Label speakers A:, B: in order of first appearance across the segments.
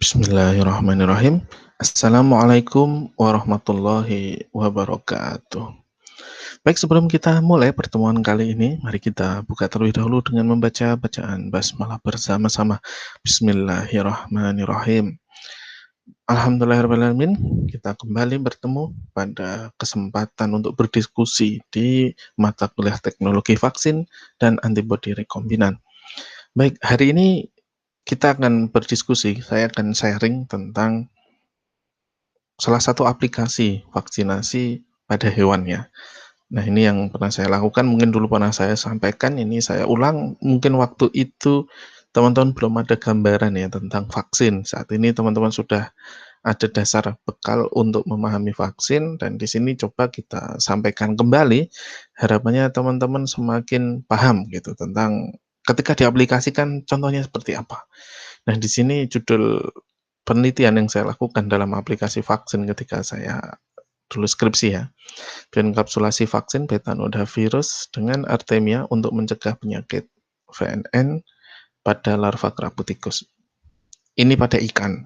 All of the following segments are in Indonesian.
A: Bismillahirrahmanirrahim. Assalamualaikum warahmatullahi wabarakatuh. Baik, sebelum kita mulai pertemuan kali ini, mari kita buka terlebih dahulu dengan membaca bacaan basmalah bersama-sama. Bismillahirrahmanirrahim. Alhamdulillahirrahmanirrahim, kita kembali bertemu pada kesempatan untuk berdiskusi di mata kuliah teknologi vaksin dan antibodi rekombinan. Baik, hari ini kita akan berdiskusi, saya akan sharing tentang salah satu aplikasi vaksinasi pada hewan ya. Nah, ini yang pernah saya lakukan, mungkin dulu pernah saya sampaikan, ini saya ulang, mungkin waktu itu teman-teman belum ada gambaran ya tentang vaksin. Saat ini teman-teman sudah ada dasar bekal untuk memahami vaksin, dan di sini coba kita sampaikan kembali, harapannya teman-teman semakin paham gitu tentang ketika diaplikasikan contohnya seperti apa. Nah, di sini judul penelitian yang saya lakukan dalam aplikasi vaksin ketika saya dulu skripsi ya, enkapsulasi vaksin betanoda-virus dengan artemia untuk mencegah penyakit VNN pada larva kerapu tikus. Ini pada ikan.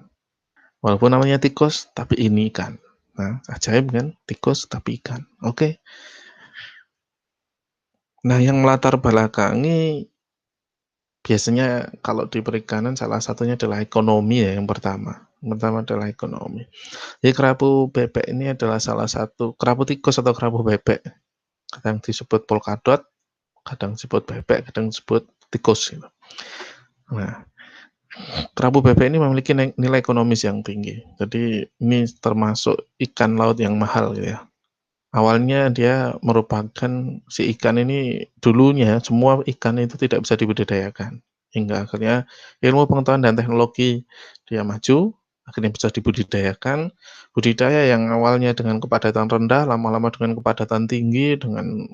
A: Walaupun namanya tikus, tapi ini ikan. Nah, ajaib kan? Tikus tapi ikan. Oke. Nah, yang melatar belakangi biasanya kalau di perikanan salah satunya adalah ekonomi ya yang pertama. Yang pertama adalah ekonomi. Jadi kerapu bebek ini adalah salah satu kerapu tikus atau kerapu bebek. Kadang disebut polkadot, kadang disebut bebek, kadang disebut tikus gitu. Nah, kerapu bebek ini memiliki nilai ekonomis yang tinggi. Jadi ini termasuk ikan laut yang mahal gitu ya. Awalnya dia merupakan si ikan ini dulunya semua ikan itu tidak bisa dibudidayakan. Hingga akhirnya ilmu pengetahuan dan teknologi dia maju, akhirnya bisa dibudidayakan. Budidaya yang awalnya dengan kepadatan rendah, lama-lama dengan kepadatan tinggi, dengan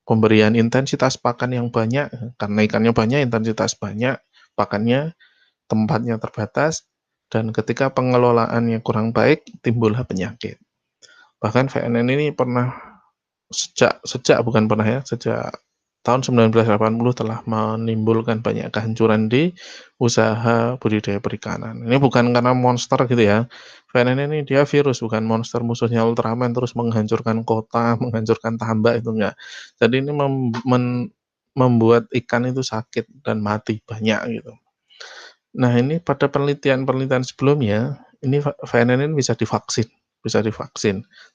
A: pemberian intensitas pakan yang banyak, karena ikannya banyak, intensitas banyak, pakannya, tempatnya terbatas, dan ketika pengelolaannya kurang baik, timbullah penyakit. Bahkan VNN ini pernah sejak tahun 1980 telah menimbulkan banyak kehancuran di usaha budidaya perikanan. Ini bukan karena monster gitu ya. VNN ini dia virus, bukan monster musuhnya Ultraman terus menghancurkan kota, menghancurkan tambak, itu enggak. Jadi ini membuat ikan itu sakit dan mati banyak gitu. Nah, ini pada penelitian-penelitian sebelumnya, ini VNN ini bisa divaksin,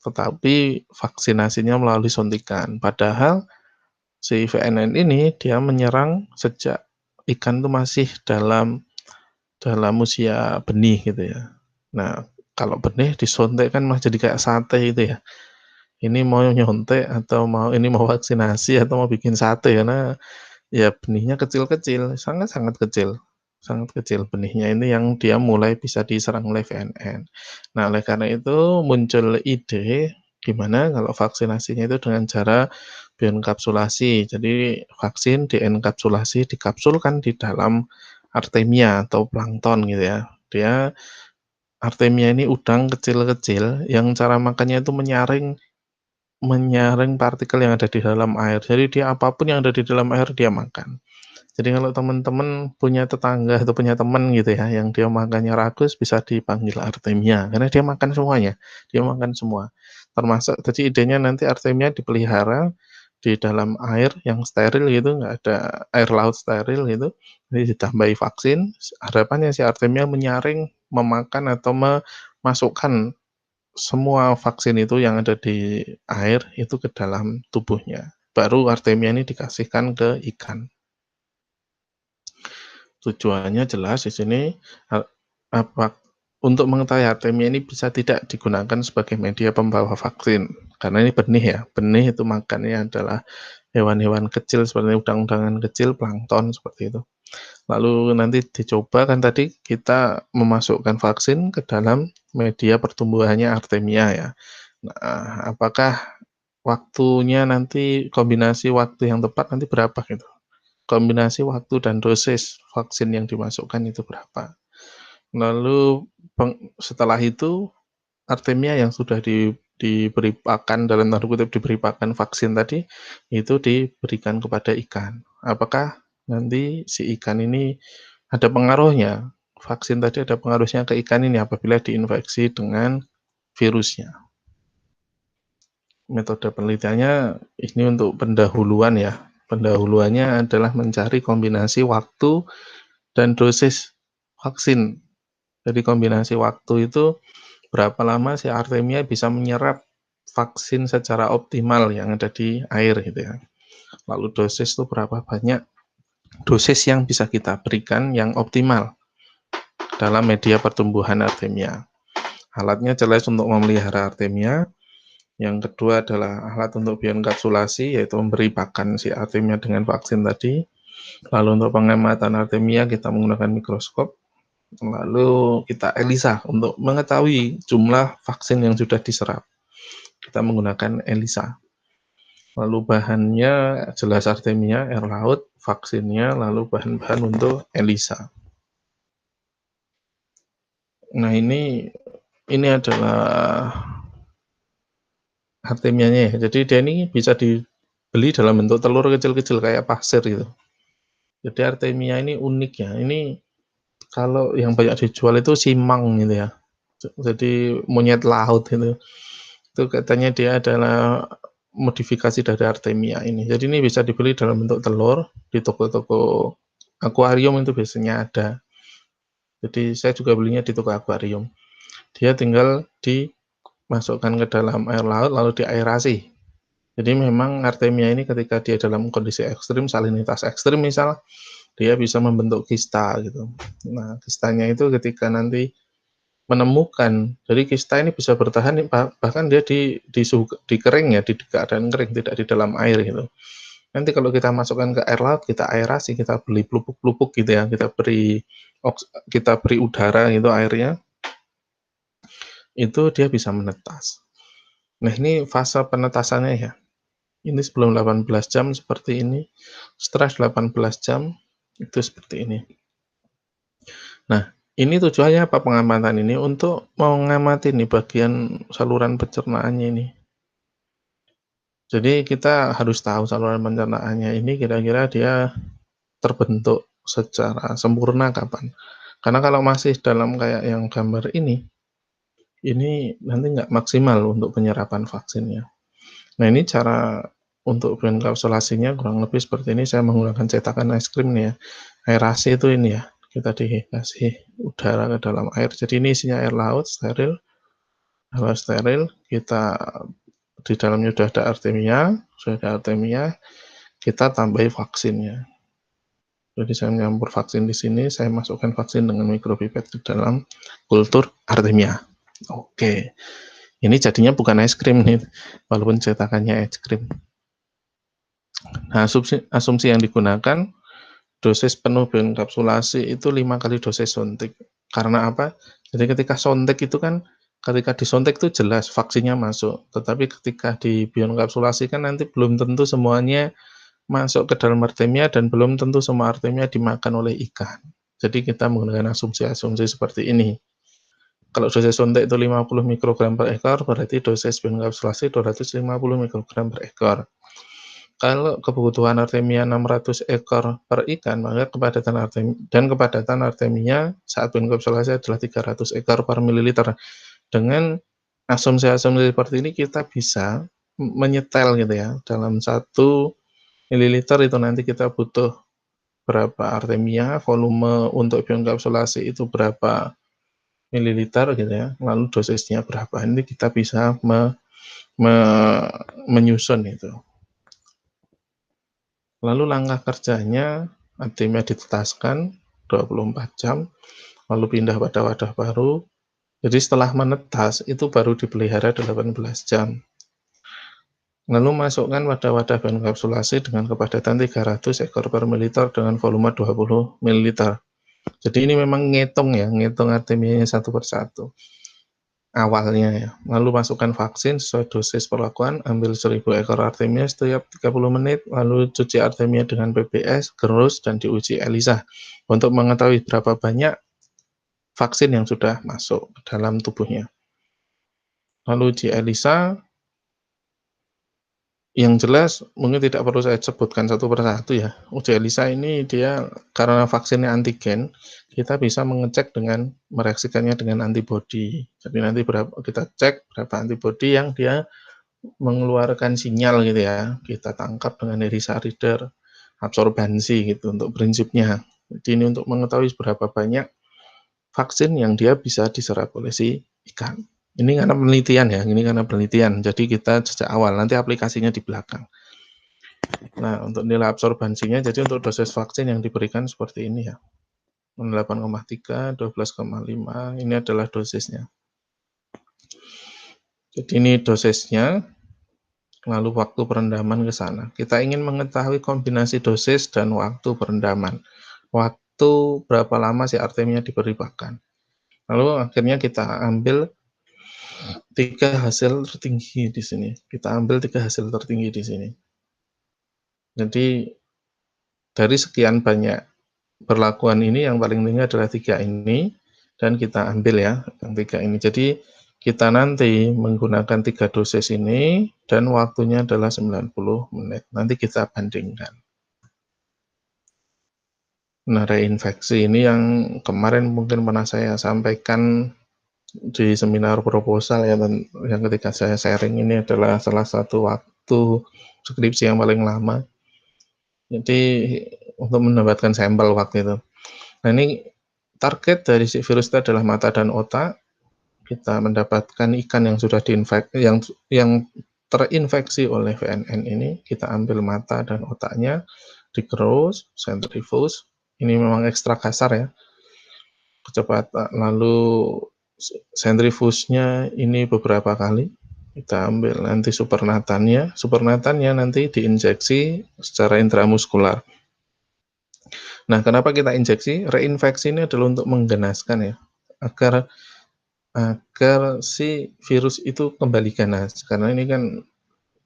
A: tetapi vaksinasinya melalui suntikan. Padahal si VNN ini dia menyerang sejak ikan itu masih dalam usia benih gitu ya. Nah, kalau benih disuntik kan malah jadi kayak sate gitu ya. Ini mau nyontek atau mau vaksinasi atau mau bikin sate, karena ya benihnya kecil-kecil, sangat-sangat kecil. Sangat kecil benihnya ini yang dia mulai bisa diserang oleh VNN. Nah, oleh karena itu muncul ide gimana kalau vaksinasinya itu dengan cara bioenkapsulasi. Jadi vaksin dienkapsulasi, dikapsulkan di dalam artemia atau plankton gitu ya. Artemia ini udang kecil-kecil yang cara makannya itu menyaring partikel yang ada di dalam air. Jadi dia apapun yang ada di dalam air dia makan. Jadi kalau teman-teman punya tetangga atau punya teman gitu ya, yang dia makannya rakus, bisa dipanggil artemia, karena dia makan semuanya, dia makan semua. Termasuk tadi idenya nanti artemia dipelihara di dalam air yang steril gitu, nggak ada air laut steril gitu, jadi ditambahi vaksin, harapannya si artemia menyaring, memakan atau memasukkan semua vaksin itu yang ada di air itu ke dalam tubuhnya. Baru artemia ini dikasihkan ke ikan. Tujuannya jelas di sini, apa untuk mengetahui artemia ini bisa tidak digunakan sebagai media pembawa vaksin, karena ini benih ya, benih itu makannya adalah hewan-hewan kecil seperti udang-udangan kecil, plankton, seperti itu. Lalu nanti dicoba kan tadi kita memasukkan vaksin ke dalam media pertumbuhannya artemia ya. Nah, apakah waktunya nanti kombinasi waktu yang tepat nanti berapa gitu? Kombinasi waktu dan dosis vaksin yang dimasukkan itu berapa. Lalu setelah itu artemia yang sudah diberi pakan, dalam tanda kutip diberi pakan vaksin tadi, itu diberikan kepada ikan. Apakah nanti si ikan ini ada pengaruhnya? vaksin tadi ada pengaruhnya ke ikan ini apabila diinfeksi dengan virusnya. Metode penelitiannya ini untuk pendahuluan ya. Pendahuluannya adalah mencari kombinasi waktu dan dosis vaksin. Jadi kombinasi waktu itu berapa lama si artemia bisa menyerap vaksin secara optimal yang ada di air gitu ya. Lalu dosis itu berapa banyak dosis yang bisa kita berikan yang optimal dalam media pertumbuhan artemia. Alatnya jelas untuk memelihara artemia. Yang kedua adalah alat untuk bioenkapsulasi, yaitu memberi pakan si artemia dengan vaksin tadi. Lalu untuk pengamatan artemia kita menggunakan mikroskop. Lalu kita ELISA untuk mengetahui jumlah vaksin yang sudah diserap. Kita menggunakan ELISA. Lalu bahannya jelas artemia, air laut, vaksinnya, lalu bahan-bahan untuk ELISA. Nah ini adalah artemianya ya. Jadi dia ini bisa dibeli dalam bentuk telur kecil-kecil kayak pasir gitu. Jadi artemia ini unik ya. Ini kalau yang banyak dijual itu simang gitu ya. Jadi monyet laut itu. Itu katanya dia adalah modifikasi dari artemia ini. Jadi ini bisa dibeli dalam bentuk telur di toko-toko akuarium itu biasanya ada. Jadi saya juga belinya di toko akuarium. Dia tinggal dimasukkan ke dalam air laut lalu diaerasi. Jadi memang artemia ini ketika dia dalam kondisi ekstrim, salinitas ekstrim misal, dia bisa membentuk kista gitu. Nah, kistanya itu ketika nanti menemukan, jadi kista ini bisa bertahan bahkan dia di kering ya, di keadaan kering, tidak di dalam air gitu. Nanti kalau kita masukkan ke air laut, kita aerasi, kita beli pelupuk-pelupuk gitu ya, kita beri udara gitu airnya, itu dia bisa menetas. Nah, ini fase penetasannya ya. Ini sebelum 18 jam seperti ini, setelah 18 jam itu seperti ini. Nah, ini tujuannya apa pengamatan ini? Untuk mengamati nih bagian saluran pencernaannya ini. Jadi kita harus tahu saluran pencernaannya ini kira-kira dia terbentuk secara sempurna kapan. Karena kalau masih dalam kayak yang gambar ini nanti nggak maksimal untuk penyerapan vaksinnya. Nah, ini cara untuk bioenkapsulasinya kurang lebih seperti ini. Saya menggunakan cetakan es krim nih ya. Aerasi itu ini ya, kita dikasih udara ke dalam air. Jadi ini isinya air laut steril, hawa steril. Kita di dalamnya sudah ada artemia, kita tambahi vaksinnya. Jadi saya menyampur vaksin di sini, saya masukkan vaksin dengan mikropipet di dalam kultur artemia. Oke. Ini jadinya bukan es krim nih, walaupun cetakannya es krim. Nah, asumsi yang digunakan, dosis penuh bioenkapsulasi itu 5 kali dosis suntik. Karena apa? Jadi ketika suntik itu kan, ketika disuntik itu jelas vaksinnya masuk. Tetapi ketika di bioenkapsulasi kan nanti belum tentu semuanya masuk ke dalam artemia dan belum tentu semua artemia dimakan oleh ikan. Jadi kita menggunakan asumsi-asumsi seperti ini. Kalau dosis suntik itu 50 mikrogram per ekor, berarti dosis bioenkapsulasi 250 mikrogram per ekor. Kalau kebutuhan artemia 600 ekor per ikan, maka kepadatan artemia saat bioenkapsulasi adalah 300 ekor per mililiter. Dengan asumsi-asumsi seperti ini kita bisa menyetel gitu ya, dalam 1 mililiter itu nanti kita butuh berapa artemia, volume untuk bioenkapsulasi itu berapa mililiter gitu ya, lalu dosisnya berapa. Ini kita bisa menyusun itu. Lalu langkah kerjanya, artemia ditetaskan 24 jam, lalu pindah pada wadah baru. Jadi setelah menetas, itu baru dipelihara 18 jam. Lalu masukkan wadah-wadah bioenkapsulasi dengan kepadatan 300 ekor per mililiter dengan volume 20 ml. Jadi ini memang ngitung artemianya satu persatu. Awalnya ya. Lalu masukkan vaksin sesuai dosis perlakuan, ambil 1000 ekor artemia setiap 30 menit, lalu cuci artemia dengan PBS, gerus, dan diuji ELISA untuk mengetahui berapa banyak vaksin yang sudah masuk ke dalam tubuhnya. Lalu uji ELISA, Yang jelas mungkin tidak perlu saya sebutkan satu persatu ya. Uji ELISA ini dia karena vaksinnya antigen, kita bisa mengecek dengan mereaksikannya dengan antibodi. Jadi nanti kita cek berapa antibodi yang dia mengeluarkan sinyal gitu ya, kita tangkap dengan ELISA reader, absorbansi gitu untuk prinsipnya. Jadi ini untuk mengetahui seberapa banyak vaksin yang dia bisa diserap oleh si ikan. Ini karena penelitian ya, ini karena penelitian. Jadi kita sejak awal, nanti aplikasinya di belakang. Nah, untuk nilai absorbansinya, jadi untuk dosis vaksin yang diberikan seperti ini ya. 8,3, 12,5, ini adalah dosisnya. Jadi ini dosisnya, lalu waktu perendaman ke sana. Kita ingin mengetahui kombinasi dosis dan waktu perendaman. Waktu berapa lama si artemia diberi pakan. Lalu akhirnya kita ambil 3 hasil tertinggi di sini. Kita ambil 3 hasil tertinggi di sini. Jadi dari sekian banyak perlakuan ini yang paling tinggi adalah 3 ini, dan kita ambil ya yang 3 ini. Jadi kita nanti menggunakan 3 dosis ini dan waktunya adalah 90 menit. Nanti kita bandingkan. Nah, reinfeksi ini yang kemarin mungkin pernah saya sampaikan di seminar proposal ya, dan yang ketika saya sharing ini adalah salah satu waktu skripsi yang paling lama. Jadi untuk mendapatkan sampel waktu itu. Nah, ini target dari si virus itu adalah mata dan otak. Kita mendapatkan ikan yang sudah yang terinfeksi oleh VNN ini, kita ambil mata dan otaknya, digerus, sentrifuge. Ini memang ekstra kasar ya. Kecepatan lalu sentrifugenya ini beberapa kali. Kita ambil nanti supernatannya nanti diinjeksi secara intramuskular. Nah, kenapa kita injeksi? Reinfeksi ini adalah untuk mengganaskan ya, agar si virus itu kembali ganas, karena ini kan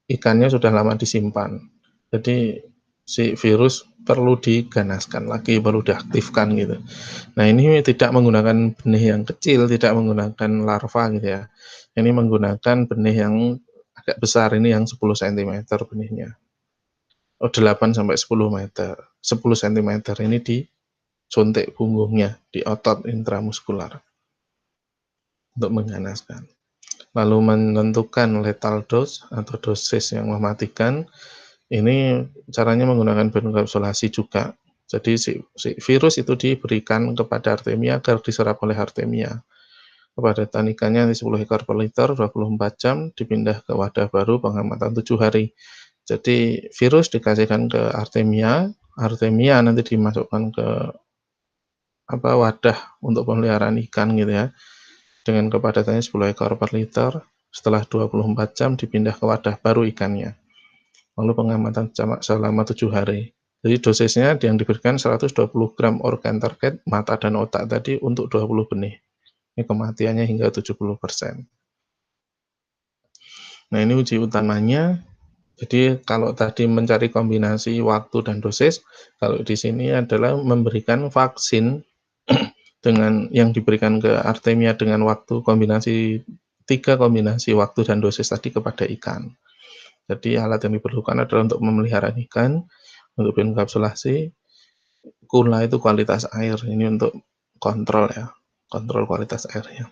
A: ikannya sudah lama disimpan. Jadi si virus perlu diganaskan lagi, perlu diaktifkan gitu. Nah, ini tidak menggunakan benih yang kecil, tidak menggunakan larva gitu ya. Ini menggunakan benih yang agak besar, ini yang 10 cm benihnya. 8 sampai 10 meter. 10 cm ini disuntik punggungnya, di otot intramuskular untuk mengganaskan. Lalu menentukan lethal dose atau dosis yang mematikan. Ini caranya menggunakan bioenkapsulasi juga. Jadi si virus itu diberikan kepada artemia agar diserap oleh artemia. Kepadatan ikannya 10 ekor per liter, 24 jam, dipindah ke wadah baru pengamatan 7 hari. Jadi virus dikasihkan ke artemia nanti dimasukkan ke wadah untuk pemeliharaan ikan gitu ya, dengan kepadatannya 10 ekor per liter. Setelah 24 jam dipindah ke wadah baru ikannya. Lalu pengamatan selama 7 hari. Jadi dosisnya yang diberikan 120 gram organ target, mata dan otak tadi untuk 20 benih. Ini kematiannya hingga 70%. Nah, ini uji utamanya. Jadi kalau tadi mencari kombinasi waktu dan dosis, kalau di sini adalah memberikan vaksin dengan yang diberikan ke artemia dengan waktu kombinasi 3 kombinasi waktu dan dosis tadi kepada ikan. Jadi alat yang diperlukan adalah untuk memelihara ikan, untuk bioenkapsulasi, kula itu kualitas air, ini untuk kontrol ya, kontrol kualitas airnya.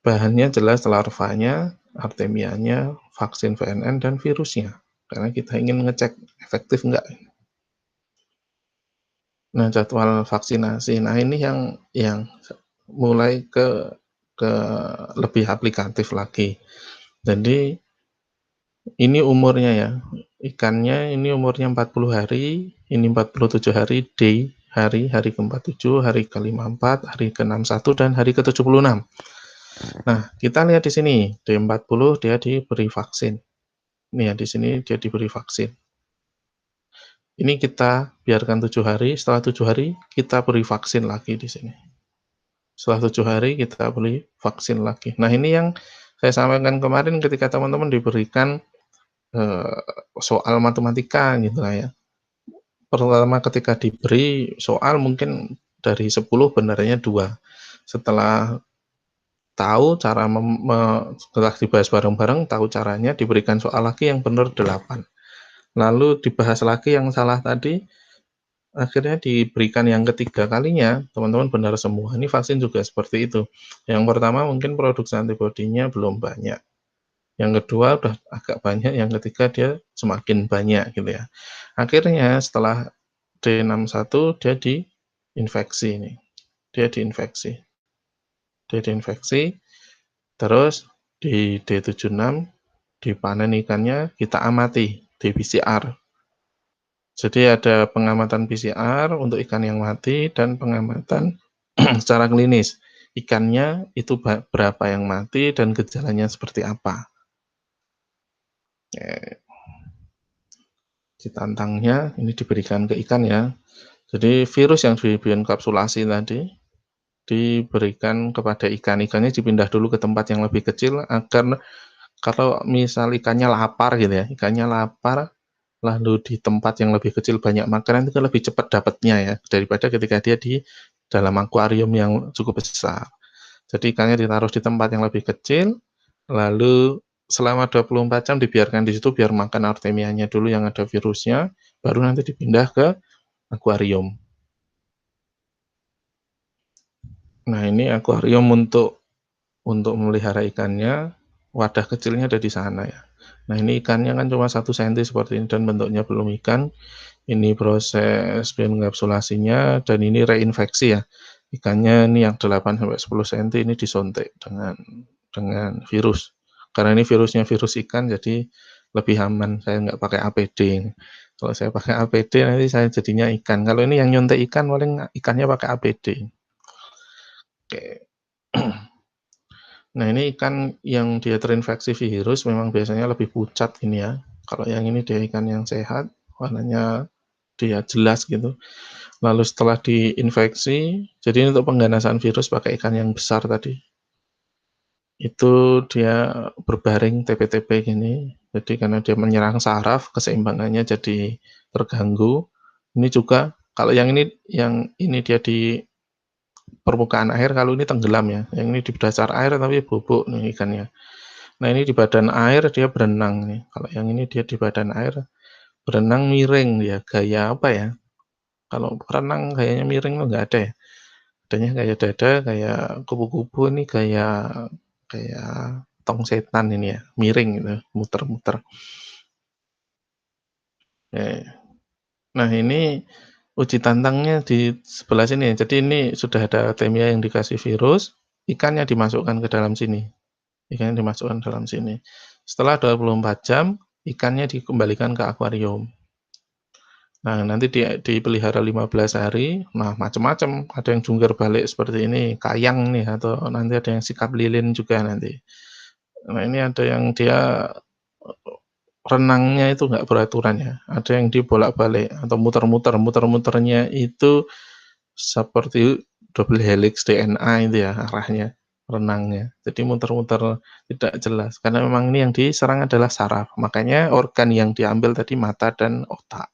A: Bahannya jelas larvanya, artemianya, vaksin VNN, dan virusnya, karena kita ingin ngecek efektif enggak. Nah, jadwal vaksinasi, nah ini yang mulai ke lebih aplikatif lagi. Jadi ini umurnya ya, ikannya ini umurnya 40 hari, ini 47 hari, hari ke-47, hari ke-54, hari ke-61, dan hari ke-76. Nah, kita lihat di sini, D40 dia diberi vaksin. Ini ya, di sini dia diberi vaksin. Ini kita biarkan 7 hari, setelah 7 hari kita beri vaksin lagi di sini. Setelah 7 hari kita beri vaksin lagi. Nah, ini yang saya sampaikan kemarin ketika teman-teman diberikan soal matematika gitu lah ya. Pertama ketika diberi soal mungkin dari 10 benarnya 2. Setelah tahu cara setelah dibahas bareng-bareng, tahu caranya, diberikan soal lagi yang benar 8. lalu dibahas lagi yang salah tadi, akhirnya diberikan yang ketiga kalinya, teman-teman benar semua. Ini vaksin juga seperti itu. Yang pertama mungkin produksi antibodinya belum banyak, yang kedua udah agak banyak, yang ketiga dia semakin banyak gitu ya. Akhirnya setelah D61 dia diinfeksi nih, dia diinfeksi. Dia diinfeksi, terus di D76 dipanen ikannya, kita amati di PCR. Jadi ada pengamatan PCR untuk ikan yang mati dan pengamatan secara klinis. Ikannya itu berapa yang mati dan gejalanya seperti apa. Ditantangnya ini diberikan ke ikan ya. Jadi virus yang dibienkapsulasi tadi diberikan kepada ikan. Ikannya dipindah dulu ke tempat yang lebih kecil agar kalau misal ikannya lapar gitu ya, ikannya lapar lalu di tempat yang lebih kecil banyak makanan itu lebih cepat dapatnya ya daripada ketika dia di dalam akuarium yang cukup besar. Jadi ikannya ditaruh di tempat yang lebih kecil, lalu selama 24 jam dibiarkan di situ biar makan artemianya dulu yang ada virusnya, baru nanti dipindah ke akuarium. Nah, ini akuarium untuk memelihara ikannya, wadah kecilnya ada di sana ya. Nah, ini ikannya kan cuma 1 senti seperti ini dan bentuknya belum ikan. Ini proses bioenkapsulasinya dan ini reinfeksi ya. Ikannya ini yang 8 sampai 10 senti ini disuntik dengan virus. Karena ini virusnya virus ikan jadi lebih aman, saya nggak pakai APD. Kalau saya pakai APD nanti saya jadinya ikan. Kalau ini yang nyuntik ikan paling ikannya pakai APD. Oke. Nah, ini ikan yang dia terinfeksi virus memang biasanya lebih pucat ini ya. Kalau yang ini dia ikan yang sehat, warnanya dia jelas gitu. Lalu setelah diinfeksi, jadi untuk pengganasan virus pakai ikan yang besar tadi. Itu dia berbaring TP-TP gini. Jadi karena dia menyerang saraf, keseimbangannya jadi terganggu. Ini juga kalau yang ini dia di permukaan air, kalau ini tenggelam ya. Yang ini di dasar air tapi bubuk nih ikannya. Nah, ini di badan air dia berenang nih. Kalau yang ini dia di badan air berenang miring dia. Gaya apa ya? Kalau berenang gayanya miring tuh nggak ada ya. Adanya kayak dada, kayak kupu-kupu, ini kayak tong setan ini ya, miring gitu, muter-muter. Nah, ini uji tantangnya di sebelah sini. Jadi ini sudah ada artemia yang dikasih virus, ikannya dimasukkan ke dalam sini. Ikannya dimasukkan dalam sini. Setelah 24 jam, ikannya dikembalikan ke akuarium. Nah, nanti dipelihara 15 hari, nah macam-macam, ada yang jungkir balik seperti ini, kayang nih, atau nanti ada yang sikap lilin juga nanti. Nah, ini ada yang dia renangnya itu nggak beraturan ya, ada yang dibolak-balik atau muter-muter, muter-muternya itu seperti double helix DNA itu ya arahnya, renangnya. Jadi muter-muter tidak jelas, karena memang ini yang diserang adalah saraf, makanya organ yang diambil tadi mata dan otak.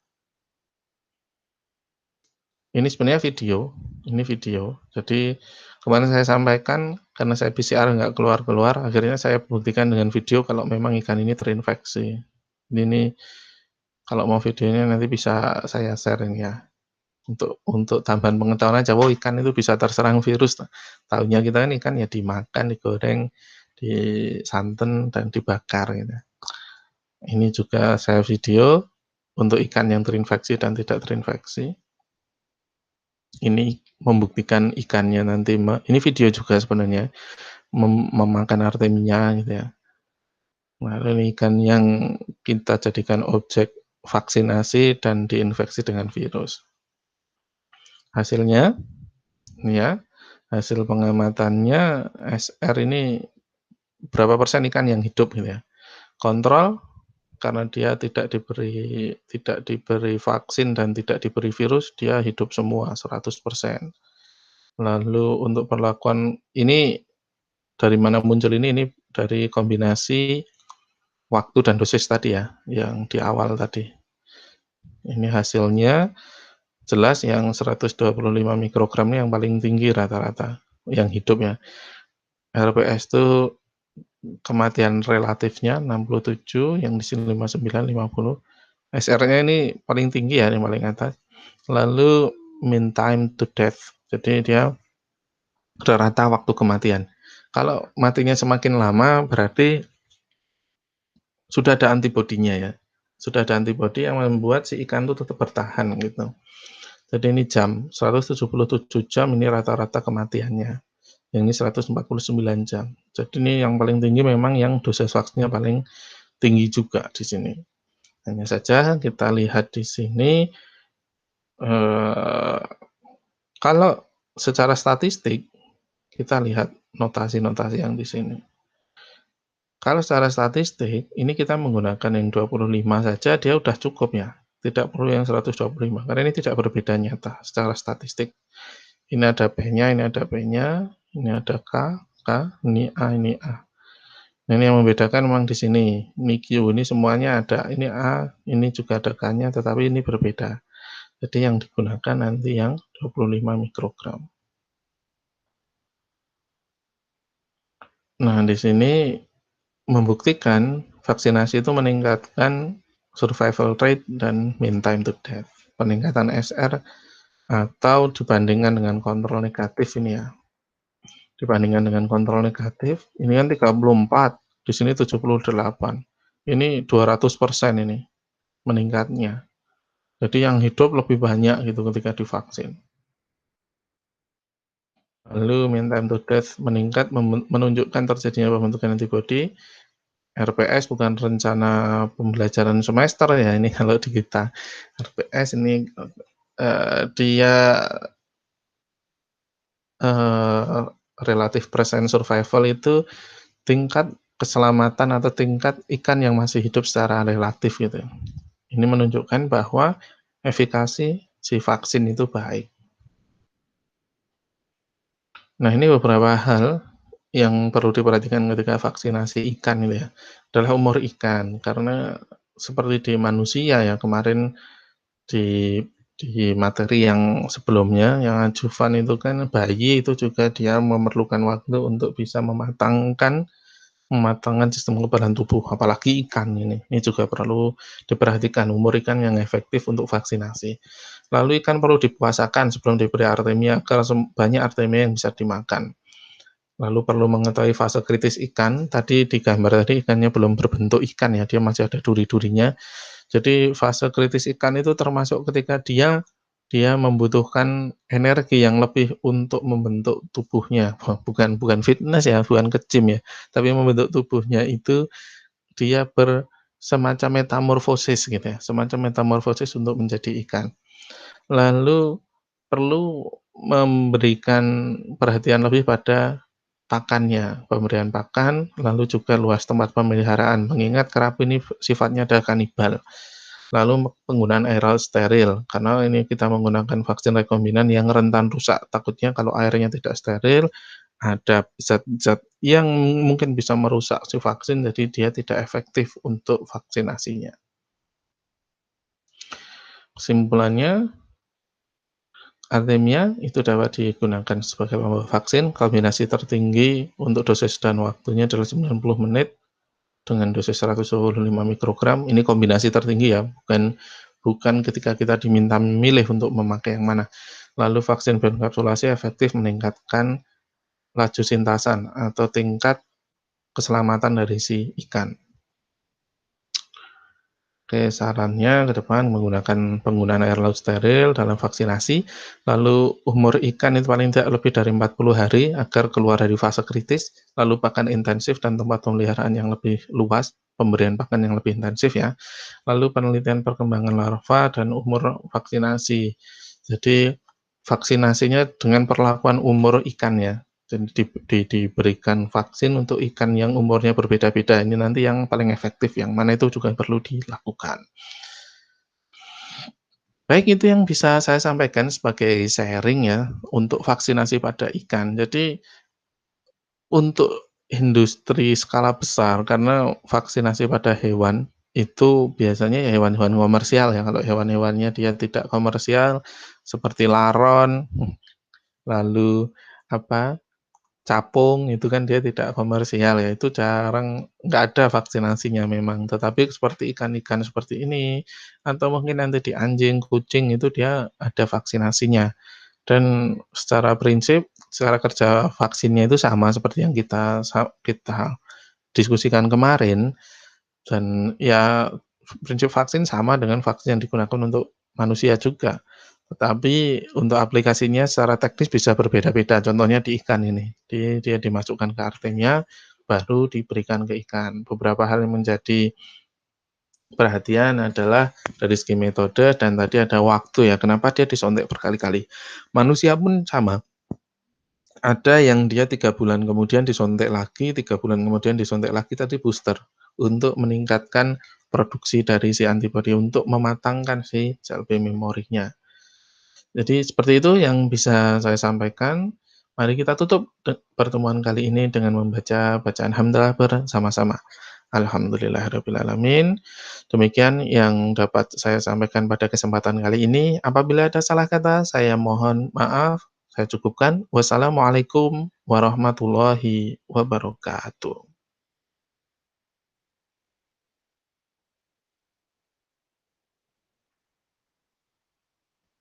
A: Ini sebenarnya video, ini video. Jadi kemarin saya sampaikan karena saya PCR nggak keluar-keluar, akhirnya saya buktikan dengan video kalau memang ikan ini terinfeksi. Ini kalau mau videonya nanti bisa saya share ini ya. Untuk tambahan pengetahuan aja, oh ikan itu bisa terserang virus. Tahunya kita kan ikan ya dimakan, digoreng, disanten dan dibakar gitu. Ini juga saya video untuk ikan yang terinfeksi dan tidak terinfeksi. Ini membuktikan ikannya nanti ini video juga sebenarnya, memakan artemia gitu ya. Nah, ini ikan yang kita jadikan objek vaksinasi dan diinfeksi dengan virus. Hasilnya, ya, hasil pengamatannya SR ini berapa persen ikan yang hidup gitu ya. Kontrol karena dia tidak diberi vaksin dan tidak diberi virus, dia hidup semua 100%. Lalu untuk perlakuan ini dari mana muncul ini dari kombinasi waktu dan dosis tadi ya, yang di awal tadi. Ini hasilnya jelas yang 125 mikrogram ini yang paling tinggi rata-rata, yang hidup ya. RPS itu kematian relatifnya 67, yang di sini 59, 50. SR-nya ini paling tinggi ya, yang paling atas. Lalu mean time to death, jadi dia rata waktu kematian. Kalau matinya semakin lama berarti sudah ada antibodinya ya, sudah ada antibodi yang membuat si ikan itu tetap bertahan gitu. Jadi ini jam, 177 jam ini rata-rata kematiannya, yang ini 149 jam. Jadi ini yang paling tinggi memang yang dosis vaksinnya paling tinggi juga di sini. Hanya saja kita lihat di sini, eee, kalau secara statistik, kita lihat notasi-notasi yang di sini. Kalau secara statistik, ini kita menggunakan yang 25 saja dia udah cukup ya, tidak perlu yang 125 karena ini tidak berbeda nyata secara statistik. Ini ada P-nya, ini ada P-nya, ini ada K, K, ini A, ini A. Nah, ini yang membedakan memang di sini, ini Q, ini semuanya ada, ini A, ini juga ada K-nya, tetapi ini berbeda. Jadi yang digunakan nanti yang 25 mikrogram. Nah, di sini membuktikan vaksinasi itu meningkatkan survival rate dan mean time to death. Peningkatan SR atau dibandingkan dengan kontrol negatif ini ya. Dibandingkan dengan kontrol negatif, ini kan 34, di sini 78. Ini 200% ini meningkatnya. Jadi yang hidup lebih banyak gitu ketika divaksin. Lalu mean time to death meningkat menunjukkan terjadinya pembentukan antibodi. RPS bukan rencana pembelajaran semester ya ini kalau di kita. RPS ini, dia, eee, relative percent survival itu tingkat keselamatan atau tingkat ikan yang masih hidup secara relatif gitu. Ini menunjukkan bahwa efikasi si vaksin itu baik. Nah, ini beberapa hal yang perlu diperhatikan ketika vaksinasi ikan itu ya, adalah umur ikan. Karena seperti di manusia ya, kemarin di materi yang sebelumnya, yang adjuvan itu kan bayi itu juga dia memerlukan waktu untuk bisa mematangkan sistem kekebalan tubuh, apalagi ikan ini juga perlu diperhatikan umur ikan yang efektif untuk vaksinasi. Lalu ikan perlu dipuasakan sebelum diberi artemia karena banyak artemia yang bisa dimakan. Lalu perlu mengetahui fase kritis ikan, tadi di gambar tadi ikannya belum berbentuk ikan ya, dia masih ada duri-durinya. Jadi fase kritis ikan itu termasuk ketika dia dia membutuhkan energi yang lebih untuk membentuk tubuhnya, bukan bukan fitness ya, bukan ke-gym ya, tapi membentuk tubuhnya itu dia semacam metamorfosis gitu ya, semacam metamorfosis untuk menjadi ikan. Lalu perlu memberikan perhatian lebih pada pakannya, pemberian pakan, lalu juga luas tempat pemeliharaan, mengingat kerapu ini sifatnya adalah kanibal. Lalu penggunaan air laut steril, karena ini kita menggunakan vaksin rekombinan yang rentan rusak, takutnya kalau airnya tidak steril, ada zat-zat yang mungkin bisa merusak si vaksin, jadi dia tidak efektif untuk vaksinasinya. Kesimpulannya, artemia itu dapat digunakan sebagai pembawa vaksin, kombinasi tertinggi untuk dosis dan waktunya adalah 90 menit dengan dosis 125 mikrogram, ini kombinasi tertinggi ya, bukan bukan ketika kita diminta memilih untuk memakai yang mana. Lalu vaksin bioenkapsulasi efektif meningkatkan laju sintasan atau tingkat keselamatan dari si ikan. Oke, sarannya ke depan menggunakan penggunaan air laut steril dalam vaksinasi, lalu umur ikan itu paling tidak lebih dari 40 hari agar keluar dari fase kritis, lalu pakan intensif dan tempat pemeliharaan yang lebih luas, pemberian pakan yang lebih intensif ya, lalu penelitian perkembangan larva dan umur vaksinasi. Jadi vaksinasinya dengan perlakuan umur ikan ya, jadi diberikan vaksin untuk ikan yang umurnya berbeda-beda, ini nanti yang paling efektif, yang mana itu juga perlu dilakukan. Baik, itu yang bisa saya sampaikan sebagai sharing ya, untuk vaksinasi pada ikan. Jadi, untuk industri skala besar, karena vaksinasi pada hewan, itu biasanya ya hewan-hewan komersial ya, kalau hewan-hewannya dia tidak komersial, seperti laron, lalu apa capung itu kan dia tidak komersial ya, itu jarang nggak ada vaksinasinya memang. Tetapi seperti ikan-ikan seperti ini, atau mungkin nanti di anjing, kucing itu dia ada vaksinasinya. Dan secara prinsip, secara kerja vaksinnya itu sama seperti yang kita diskusikan kemarin, dan ya prinsip vaksin sama dengan vaksin yang digunakan untuk manusia juga. Tetapi untuk aplikasinya secara teknis bisa berbeda-beda, contohnya di ikan ini, dia dimasukkan ke artemia, baru diberikan ke ikan. Beberapa hal yang menjadi perhatian adalah dari segi metode dan tadi ada waktu ya, kenapa dia disontek berkali-kali. Manusia pun sama, ada yang dia 3 bulan kemudian disontek lagi, 3 bulan kemudian disontek lagi, tadi booster, untuk meningkatkan produksi dari si antibodi, untuk mematangkan si sel B memorinya. Jadi seperti itu yang bisa saya sampaikan. Mari kita tutup pertemuan kali ini dengan membaca bacaan hamdalah bersama-sama. Alhamdulillahirabbil alamin. Demikian yang dapat saya sampaikan pada kesempatan kali ini. Apabila ada salah kata, saya mohon maaf. Saya cukupkan. Wassalamualaikum warahmatullahi wabarakatuh.